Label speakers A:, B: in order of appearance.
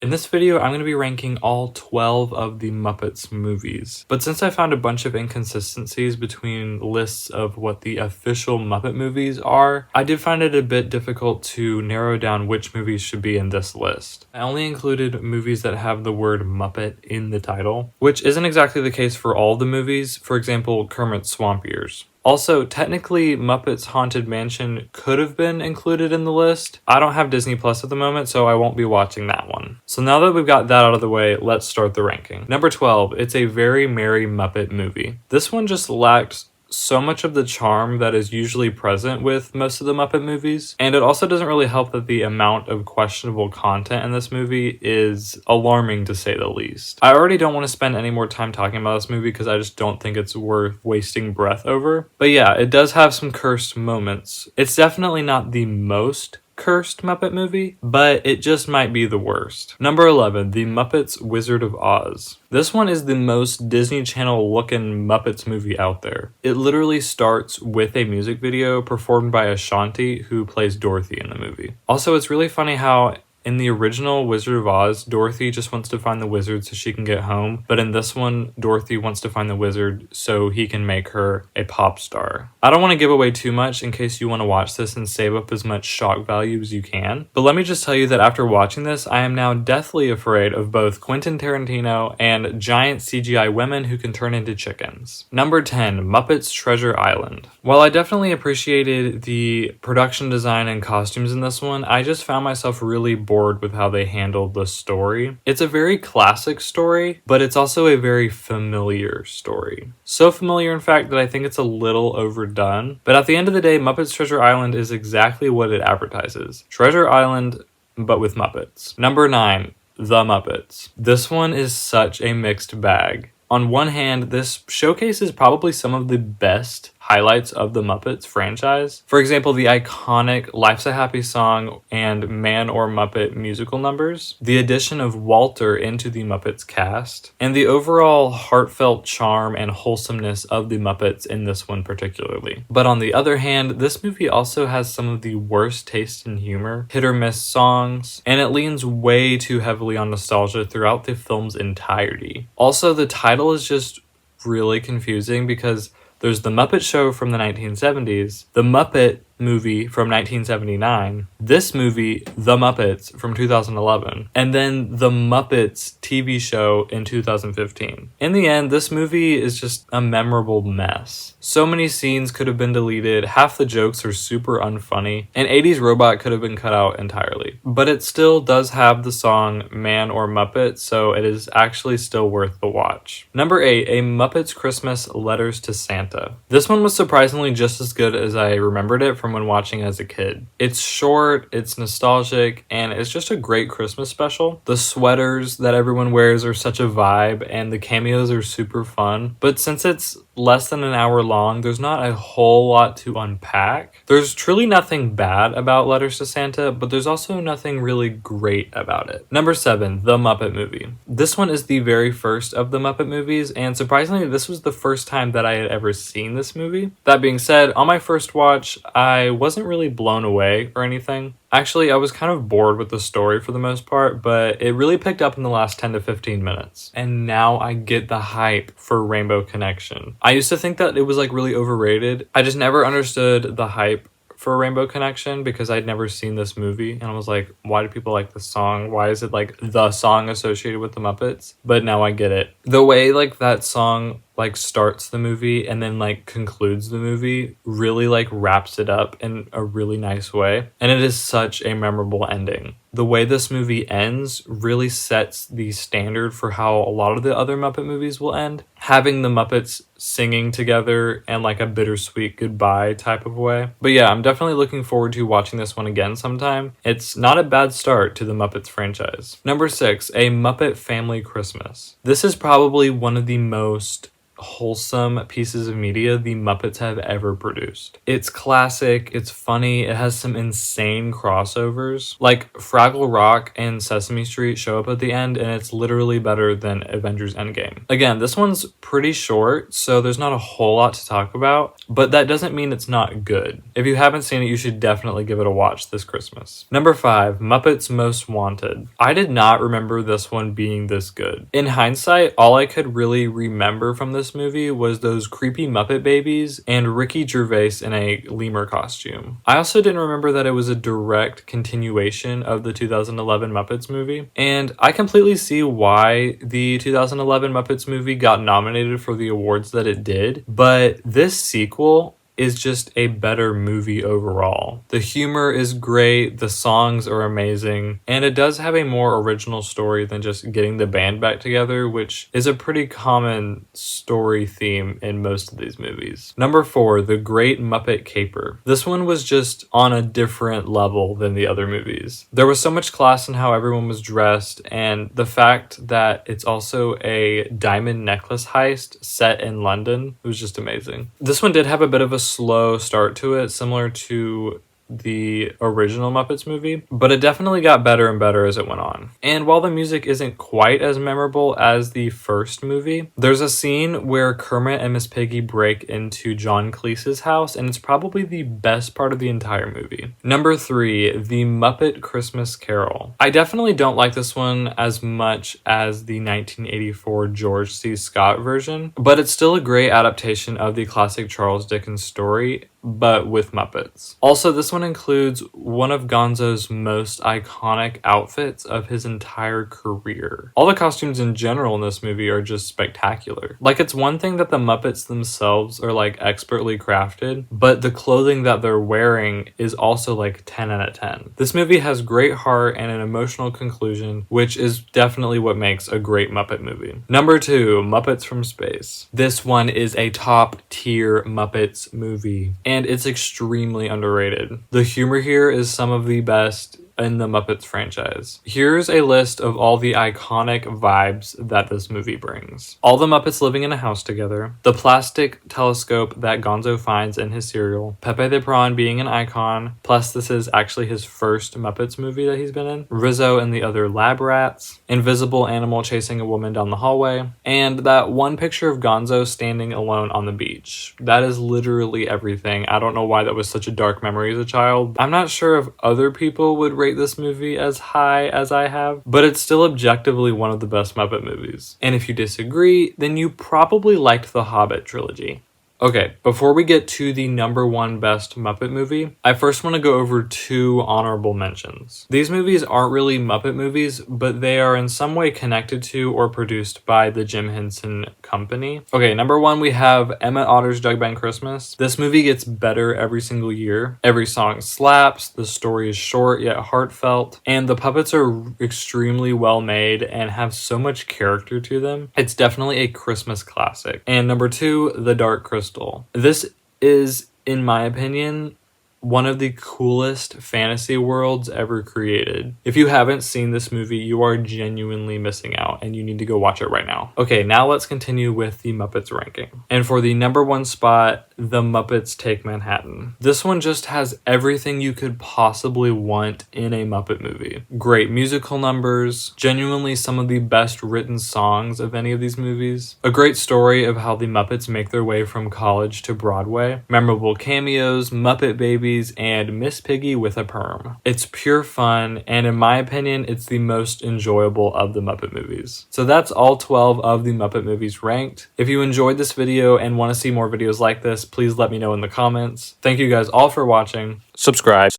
A: In this video, I'm going to be ranking all 12 of the Muppets movies. But since I found a bunch of inconsistencies between lists of what the official Muppet movies are, I did find it a bit difficult to narrow down which movies should be in this list. I only included movies that have the word Muppet in the title, which isn't exactly the case for all the movies, for example, Kermit's Swamp Years. Also, technically, Muppets Haunted Mansion could have been included in the list. I don't have Disney Plus at the moment, so I won't be watching that one. So now that we've got that out of the way, let's start the ranking. Number 12, It's a Very Merry Muppet Movie. This one just lacked so much of the charm that is usually present with most of the Muppet movies, and it also doesn't really help that the amount of questionable content in this movie is alarming to say the least. I already don't want to spend any more time talking about this movie because I just don't think it's worth wasting breath over. But yeah, it does have some cursed moments. It's definitely not the most cursed Muppet movie, but it just might be the worst. Number 11, The Muppets Wizard of Oz. This one is the most Disney Channel looking Muppets movie out there. It literally starts with a music video performed by Ashanti, who plays Dorothy in the movie. Also, it's really funny how in the original Wizard of Oz, Dorothy just wants to find the wizard so she can get home. But in this one, Dorothy wants to find the wizard so he can make her a pop star. I don't want to give away too much in case you want to watch this and save up as much shock value as you can. But let me just tell you that after watching this, I am now deathly afraid of both Quentin Tarantino and giant CGI women who can turn into chickens. Number 10, Muppets Treasure Island. While I definitely appreciated the production design and costumes in this one, I just found myself really bored with how they handled the story. It's a very classic story, but it's also a very familiar story. So familiar, in fact, that I think it's a little overdone. But at the end of the day, Muppets Treasure Island is exactly what it advertises. Treasure Island, but with Muppets. Number 9, The Muppets. This one is such a mixed bag. On one hand, this showcases probably some of the best highlights of the Muppets franchise. For example, the iconic Life's a Happy Song and Man or Muppet musical numbers, the addition of Walter into the Muppets cast, and the overall heartfelt charm and wholesomeness of the Muppets in this one particularly. But on the other hand, this movie also has some of the worst taste in humor, hit or miss songs, and it leans way too heavily on nostalgia throughout the film's entirety. Also, the title is just really confusing because there's The Muppet Show from the 1970s, The Muppet Movie from 1979, this movie, The Muppets, from 2011, and then The Muppets TV show in 2015. In the end, this movie is just a memorable mess. So many scenes could have been deleted, half the jokes are super unfunny, and 80s Robot could have been cut out entirely. But it still does have the song Man or Muppet, so it is actually still worth the watch. Number 8, A Muppets Christmas Letters to Santa. This one was surprisingly just as good as I remembered it from when watching as a kid. It's short, it's nostalgic, and it's just a great Christmas special. The sweaters that everyone wears are such a vibe, and the cameos are super fun. But since it's less than an hour long, there's not a whole lot to unpack. There's truly nothing bad about Letters to Santa, but there's also nothing really great about it. Number 7, The Muppet Movie. This one is the very first of the Muppet movies, and surprisingly, this was the first time that I had ever seen this movie. That being said, on my first watch, I wasn't really blown away or anything. Actually, I was kind of bored with the story for the most part, but it really picked up in the last 10 to 15 minutes. And now I get the hype for Rainbow Connection. I used to think that it was like really overrated. I just never understood the hype for Rainbow Connection because I'd never seen this movie, and I was like, why do people like this song? Why is it like the song associated with the Muppets? But now I get it. The way like that song like starts the movie and then like concludes the movie really like wraps it up in a really nice way, and it is such a memorable ending. The way this movie ends really sets the standard for how a lot of the other Muppet movies will end, having the Muppets singing together and like a bittersweet goodbye type of way. But yeah, I'm definitely looking forward to watching this one again sometime. It's not a bad start to the Muppets franchise. Number 6, A Muppet Family Christmas. This is probably one of the most wholesome pieces of media the Muppets have ever produced. It's classic, it's funny, it has some insane crossovers. Like Fraggle Rock and Sesame Street show up at the end, and it's literally better than Avengers Endgame. Again, this one's pretty short, so there's not a whole lot to talk about, but that doesn't mean it's not good. If you haven't seen it, you should definitely give it a watch this Christmas. Number 5, Muppets Most Wanted. I did not remember this one being this good. In hindsight, all I could really remember from this movie was those creepy Muppet babies and Ricky Gervais in a lemur costume. I also didn't remember that it was a direct continuation of the 2011 Muppets movie, and I completely see why the 2011 Muppets movie got nominated for the awards that it did, but this sequel is just a better movie overall. The humor is great, the songs are amazing, and it does have a more original story than just getting the band back together, which is a pretty common story theme in most of these movies. Number 4, The Great Muppet Caper. This one was just on a different level than the other movies. There was so much class in how everyone was dressed, and the fact that it's also a diamond necklace heist set in London was just amazing. This one did have a bit of a slow start to it, similar to the original Muppets movie, but it definitely got better and better as it went on. And while the music isn't quite as memorable as the first movie, there's a scene where Kermit and Miss Piggy break into John Cleese's house, and it's probably the best part of the entire movie. Number 3, The Muppet Christmas Carol. I definitely don't like this one as much as the 1984 George C. Scott version, but it's still a great adaptation of the classic Charles Dickens story, but with Muppets. Also, this one includes one of Gonzo's most iconic outfits of his entire career. All the costumes in general in this movie are just spectacular. Like, it's one thing that the Muppets themselves are like expertly crafted, but the clothing that they're wearing is also like 10 out of 10. This movie has great heart and an emotional conclusion, which is definitely what makes a great Muppet movie. Number 2, Muppets from Space. This one is a top tier Muppets movie, and it's extremely underrated. The humor here is some of the best in the Muppets franchise. Here's a list of all the iconic vibes that this movie brings. All the Muppets living in a house together, the plastic telescope that Gonzo finds in his cereal, Pepe the Prawn being an icon, plus this is actually his first Muppets movie that he's been in, Rizzo and the other lab rats, invisible animal chasing a woman down the hallway, and that one picture of Gonzo standing alone on the beach. That is literally everything. I don't know why that was such a dark memory as a child. I'm not sure if other people would rate this movie as high as I have, but it's still objectively one of the best Muppet movies. And if you disagree, then you probably liked the Hobbit trilogy. Okay, before we get to the number 1 best Muppet movie, I first want to go over 2 honorable mentions. These movies aren't really Muppet movies, but they are in some way connected to or produced by the Jim Henson Company. Okay, number 1, we have Emmet, Otter's Jug-Band Christmas. This movie gets better every single year. Every song slaps, the story is short yet heartfelt, and the puppets are extremely well made and have so much character to them. It's definitely a Christmas classic. And number 2, The Dark Crystal. This is, in my opinion, one of the coolest fantasy worlds ever created. If you haven't seen this movie, you are genuinely missing out, and you need to go watch it right now. Okay, now let's continue with the Muppets ranking. And for the number 1 spot, The Muppets Take Manhattan. This one just has everything you could possibly want in a Muppet movie. Great musical numbers, genuinely some of the best written songs of any of these movies, a great story of how the Muppets make their way from college to Broadway, memorable cameos, Muppet Babies, and Miss Piggy with a perm. It's pure fun, and in my opinion, it's the most enjoyable of the Muppet movies. So that's all 12 of the Muppet movies ranked. If you enjoyed this video and want to see more videos like this, please let me know in the comments. Thank you guys all for watching. Subscribe.